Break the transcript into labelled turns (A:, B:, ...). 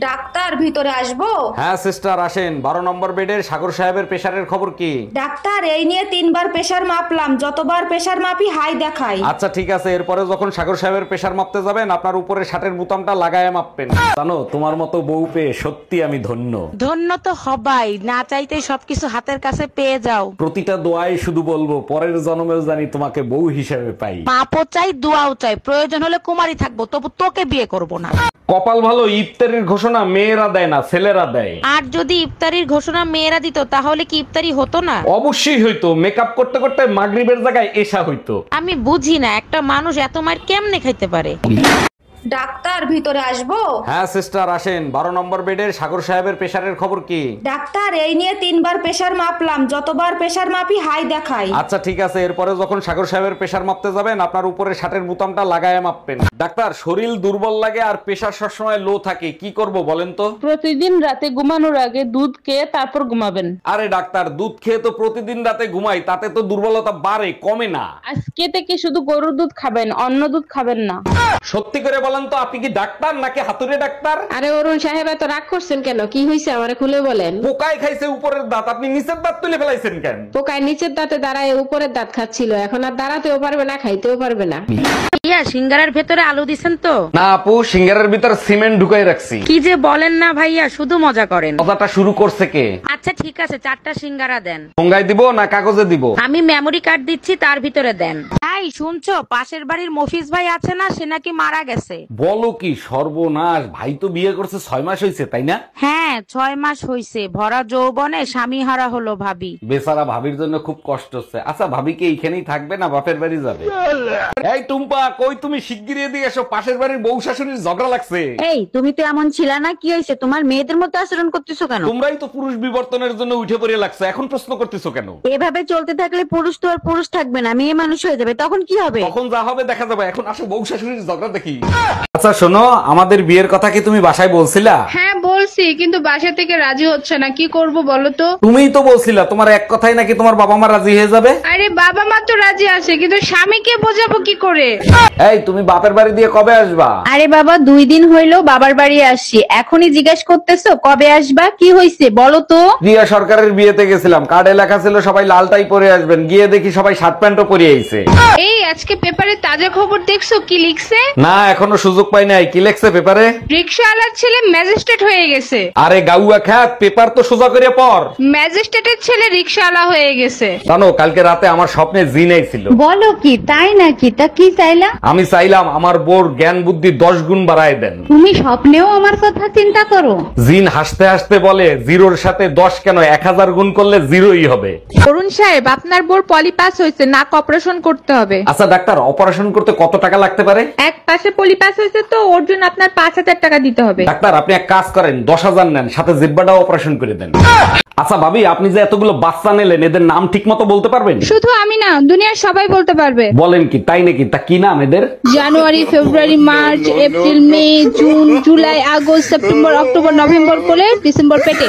A: Doctor ভিতরে আসবো?
B: হ্যাঁ সিস্টার আসেন। 12 নম্বর বেডের সাগর সাহেবের প্রেশারের খবর কি?
A: ডাক্তার এই নিয়ে 3বার প্রেসার মাপলাম, যতবার প্রেসার মাপি হাই দেখাই।
B: আচ্ছা ঠিক আছে, এরপরে যখন সাগর সাহেবের প্রেশার মাপতে যাবেন আপনার উপরে শার্টের বোতামটা লাগায় মাপবেন। জানো তোমার মতো বউ পেয়ে সত্যি আমি ধন্য।
C: ধন্য তো হবাই, না চাইতে সবকিছু হাতের কাছে পেয়ে যাও।
B: প্রতিটা দোয়ায় শুধু বলবো পরের জন্মেও জানি তোমাকে বউ হিসেবে পাই।
C: মাপও চাই, দোয়াও চাই, প্রয়োজন হলে কুমারী থাকবো, তবু তোকে বিয়ে করব না।
B: কপাল ভালো, ইফতারির ঘোষণা মেয়েরা দেয় না ছেলেরা দেয়।
C: আর যদি ইফতারির ঘোষণা মেয়েরা দিত তাহলে কি ইফতারি হতো না?
B: অবশ্যই হইতো, মেকআপ করতে করতে মাগরিবের জায়গায় এশা হইতো।
C: আমি বুঝি না একটা মানুষ এত মার কেমনে খাইতে পারে।
A: ডাক্তার ভিতরে আসবো?
B: হ্যাঁ সিস্টার আসেন। 12 নম্বর বেডের সাগর সাহেবের প্রেশারের খবর কি?
A: ডাক্তার এই নিয়ে 3বার প্রেসার মাপলাম, যতবার প্রেসার মাপি হাই দেখাই।
B: আচ্ছা ঠিক আছে, এরপরে যখন সাগর সাহেবের প্রেশার মাপতে যাবেন আপনার উপরে শার্টের বোতামটা লাগায় মাপবেন। ডাক্তার শরীর দুর্বল লাগে আর প্রেশার সবসময় লো থাকে, কি করব বলেন তো?
D: প্রতিদিন রাতে ঘুমানোর আগে দুধ খেয়ে তারপর ঘুমাবেন।
B: আরে ডাক্তার দুধ খেয়ে তো প্রতিদিন রাতে ঘুমাই, তাতে তো দুর্বলতা বাড়ে কমে না।
D: আজকে থেকে শুধু গরুর দুধ খাবেন, অন্য দুধ খাবেন না।
B: সত্যি করে বলেন তো আপনি কি ডাক্তার নাকি হাতুড়ে ডাক্তার?
E: আরে অরুণ সাহেব এত রাগ করছেন কেন? কি হয়েছে আমারে খুলে বলেন।
B: পোকায় খাইছে উপরের দাঁত, আপনি নিচের দাঁত তুলে ফেলাইছেন কেন?
E: পোকায় নিচের দাঁতে দাঁড়ায় উপরের দাঁত খাচ্ছিল, এখন আর দাঁড়াতেও পারবে না, খাইতেও পারবে না।
C: ইয়া সিঙ্গারার ভেতরে আলু দিছেন তো?
B: না আপু, সিঙ্গারের ভিতর সিমেন্ট ঢুকাই রাখছি।
C: কি যে বলেন না ভাইয়া, শুধু মজা করেন।
B: কথাটা শুরু করছে কে?
C: আচ্ছা ঠিক আছে, 4টা সিঙ্গারা দেন।
B: ঠোঙ্গায় দিব না কাগজে দিব?
C: আমি মেমোরি কার্ড দিচ্ছি, তার ভিতরে দেন। ভাই শুনছো, পাশের বাড়ির মফিজ ভাই আছে না, সে নাকি মারা গেছে।
B: বলো কি সর্বনাশ! ভাই তো বিয়ে করছে 6 মাস হয়েছে তাই না?
C: হ্যাঁ 6 মাস হইছে। ভরা যৌবনে স্বামী হারা হলো ভাবি।
B: বেচারা ভাবির জন্য খুব কষ্ট হচ্ছে। আচ্ছা ভাবি কি এইখানেই থাকবে না বাপের বাড়ি যাবে? এই টুম্পা কই তুমি, শিগগিরই এদিকে এসো, পাশের বাড়ির বউ শাশুড়ির ঝগড়া লাগছে।
C: এই তুমি তো এমন ছিলা না, কি হয়েছে? তোমার মেয়েদের মতো আচরণ করতেছো কেন?
B: তোমরাই তো পুরুষ বিবর্তনের জন্য উঠে পড়ে লাগছে, এখন প্রশ্ন করতেছো কেন?
C: এভাবে চলতে থাকলে পুরুষ তো আর পুরুষ থাকবে না, মেয়ে মানুষ হয়ে যাবে, তখন কি হবে?
B: তখন যা হবে দেখা যাবে, এখন আসো বউ শাশুড়ির ঝগড়া দেখি। আচ্ছা শোনো, আমাদের বিয়ের কথা কি তুমি বাসায় বলছিলা?
F: হ্যাঁ বলছি, কিন্তু বাসা থেকে রাজি হচ্ছে না, কি করব বলো তো?
B: তুমিই তো বলছিলা তোমার এক কথাই নাকি তোমার বাবা মা রাজি হয়ে যাবে।
F: আরে বাবা মা তো রাজি আছে, কিন্তু স্বামীকে বোঝাবো কি করে?
B: এই তুমি বাপের বাড়ি দিয়ে কবে আসবা?
G: আরে বাবা 2 দিন হইলো বাবার বাড়ি আসছি, এখনই জিজ্ঞেস করতেছো কবে আসবা? কি হইছে বলো তো?
B: রিয়া সরকারের বিয়েতে গেছিলাম, কার্ডে লেখা ছিল সবাই লালটাই পরে আসবেন, গিয়ে দেখি সবাই শার্ট প্যান্টও পরে আইছে।
F: এই আজকে পেপারে তাজা খবর দেখছো? কি লিখছে?
B: না এখনো সুযোগ পাই নাই। কি লেখছে পেপারে?
F: রিকশাওয়ালার ছেলে ম্যাজিস্ট্রেট হয়ে গেছে।
B: আরে গাউয়া খ্যাত, পেপার তো সোজা করে পড়।
F: ম্যাজিস্ট্রেটের ছেলে রিকশাওয়ালা হয়ে গেছে।
B: জানো কালকে রাতে আমার স্বপ্নে জিন আইছিল।
G: বলো কি, তাই নাকি? তা কি চাইলা?
B: আমি চাইলাম আমার বোর জ্ঞান বুদ্ধি 10 গুণ বাড়ায় দেন।
G: তুমি স্বপ্নেও আমার কথা চিন্তা করো?
B: জিন হাসতে হাসতে বলে 0-র সাথে 10 কেন, 1000 গুণ করলে 0ই হবে।
H: অরুণ সাহেব আপনার বোর পলিপাস হয়েছে, নাক অপারেশন করতে হবে।
B: আচ্ছা ডাক্তার, অপারেশন করতে কত টাকা লাগতে পারে?
H: এক পাশে পলিপাস হয়েছে তো, ওর জন্য আপনার 5000 টাকা দিতে হবে।
B: ডাক্তার আপনি এক কাজ করেন, 10,000 নেন, সাথে জিব্বাটাও অপারেশন করে দেন। আচ্ছা ভাবি, আপনি যে এতগুলো বাচ্চা নিলেন এদের নাম ঠিক মতো বলতে পারবেন?
F: শুধু আমি না, দুনিয়ার সবাই বলতে পারবে।
B: বলেন কি, তাই নাকি? তা কি নাম এদের?
F: January, February, March, April, May, June, July, August, September, October, November কোলে, ডিসেম্বর পেটে।